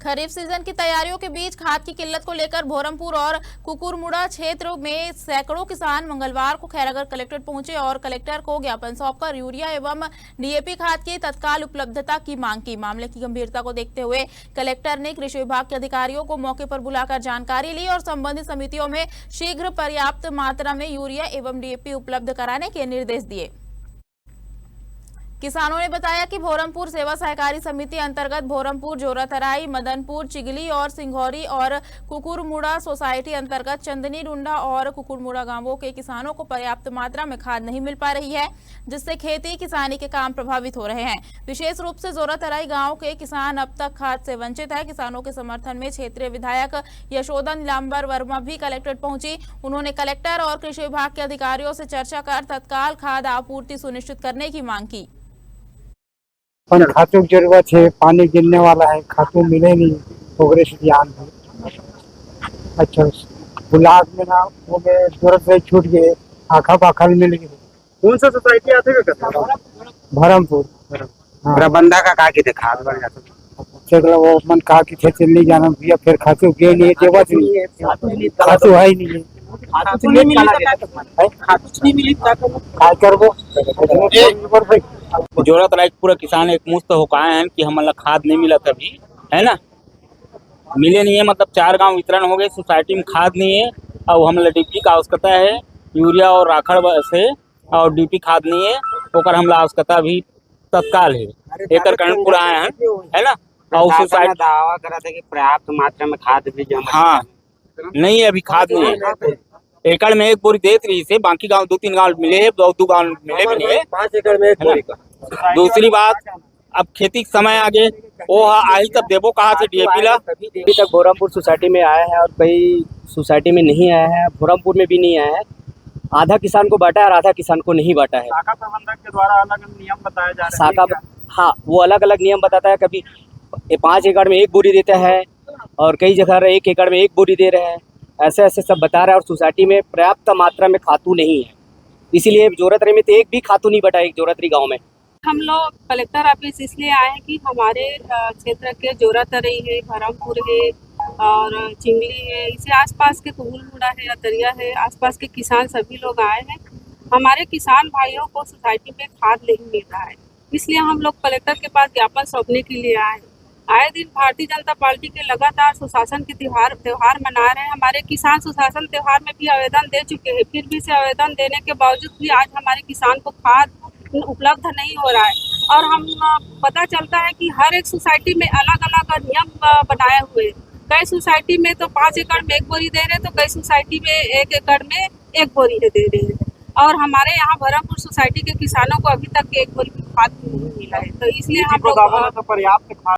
खरीफ season की तैयारियों के बीच खाद की किल्लत को लेकर भोरमपुर और कुकुरमुड़ा क्षेत्र में सैकड़ों किसान मंगलवार को खैरागढ़ कलेक्ट्रेट पहुंचे और कलेक्टर को ज्ञापन सौंपकर यूरिया एवं डीएपी खाद की तत्काल उपलब्धता की मांग की। मामले की गंभीरता को देखते हुए कलेक्टर ने कृषि विभाग के अधिकारियों को मौके पर बुलाकर जानकारी ली और संबंधित समितियों में शीघ्र पर्याप्त मात्रा में यूरिया एवं डीएपी उपलब्ध कराने के निर्देश दिए। किसानों ने बताया कि भोरमपुर सेवा सहकारी समिति अंतर्गत भोरमपुर, जोरातराई, मदनपुर, चिगली और सिंघौरी और कुकुरमुड़ा सोसाइटी अंतर्गत चंदनी डुंडा और कुकुरमुड़ा गांवों के किसानों को पर्याप्त मात्रा में खाद नहीं मिल पा रही है, जिससे खेती किसानी के काम प्रभावित हो रहे हैं। विशेष रूप से जोरातराई गाँव के किसान अब तक खाद से वंचित है। किसानों के समर्थन में क्षेत्रीय विधायक यशोदा नीलांबर वर्मा भी कलेक्ट्रेट पहुंची। उन्होंने कलेक्टर और कृषि विभाग के अधिकारियों से चर्चा कर तत्काल खाद आपूर्ति सुनिश्चित करने की मांग की। खातों की जरूरत है, पानी गिरने वाला है, खातों मिले नहीं, प्रोग्रेस ध्यान है। अच्छा गुलाब में ना वो में जरूरत से छूट गए, आखा पाखा मिल गए। कौन सा सोसाइटी आते हैं? भरमपुर प्रबंधा का कहा कि दिखा वो मन कहा कि खेत नहीं जाना भैया, फिर खातों गए नहीं, जरूरत नहीं, खातों है ही नहीं, क्या करबो। जोरातराई पूरा किसान एक मुस्त होकर आए हैं कि हमला खाद नहीं मिला तभी, है ना, मिले नहीं है। मतलब 4 गांव वितरण हो गए, सोसाइटी में खाद नहीं है और हमला डीपी का आवश्यकता है, यूरिया और राखड़ से, और डीपी खाद नहीं है, ओकर हमला आवश्यकता भी तत्काल है। एक कारण पूरा आए हैं, है ना। और सोसाइटी दावा करा था कि पर्याप्त मात्रा में खाद भी जमा, हाँ नहीं है, अभी खाद नहीं है। एकड़ में 1 बोरी देत रही से, बाकी गांव 2-3 गांव मिले है, 2 गांव मिले भी नहीं है। 5 एकड़ में 1 बोरी का। दूसरी बात, अब खेती के समय आगे वो आई तब देवो कहा से डीएपी ला। अभी तक भोरमपुर सोसाइटी में आया है और कई सोसाइटी में नहीं आया है, भोरमपुर में भी नहीं आया है। आधा किसान को बांटा है और आधा किसान को नहीं बांटा है। शाखा प्रबंधक के द्वारा अलग नियम बताए जा रहे हैं। शाखा, हाँ, वो अलग अलग नियम बताता है। कभी 5 एकड़ में 1 बोरी देता है और कई जगह 1 एकड़ में 1 बोरी दे रहे हैं, ऐसे ऐसे सब बता रहा है। और सोसाइटी में पर्याप्त मात्रा में खातू नहीं है, इसीलिए जोरातरी में तो एक भी खातू नहीं बटा। एक जोरातरी गांव में हम लोग कलेक्टर ऑफिस इसलिए आए हैं कि हमारे क्षेत्र के जोरातरी है, भरमपुर है और चिंगली है, इसे आसपास के कुकुरमुड़ा है, अतरिया है, आसपास के किसान सभी लोग आए हैं। हमारे किसान भाइयों को सोसाइटी में खाद नहीं मिल रहा है, इसलिए हम लोग कलेक्टर के पास ज्ञापन सौंपने के लिए आए हैं। आए दिन भारतीय जनता पार्टी के लगातार सुशासन के त्योहार मना रहे हैं। हमारे किसान सुशासन त्योहार में भी आवेदन दे चुके हैं, फिर भी से आवेदन देने के बावजूद भी आज हमारे किसान को खाद उपलब्ध नहीं हो रहा है। और हम पता चलता है कि हर एक सोसाइटी में अलग अलग नियम बनाए हुए हैं। कई सोसाइटी में तो 5 एकड़ में 1 बोरी दे रहे हैं, तो कई सोसाइटी में 1 एकड़ में 1 बोरी दे रहे हैं। और हमारे यहाँ भरमपुर सोसाइटी के किसानों को अभी तक 1 बोरी खाद नहीं मिला है, तो इसलिए हम लोग पर्याप्त खाद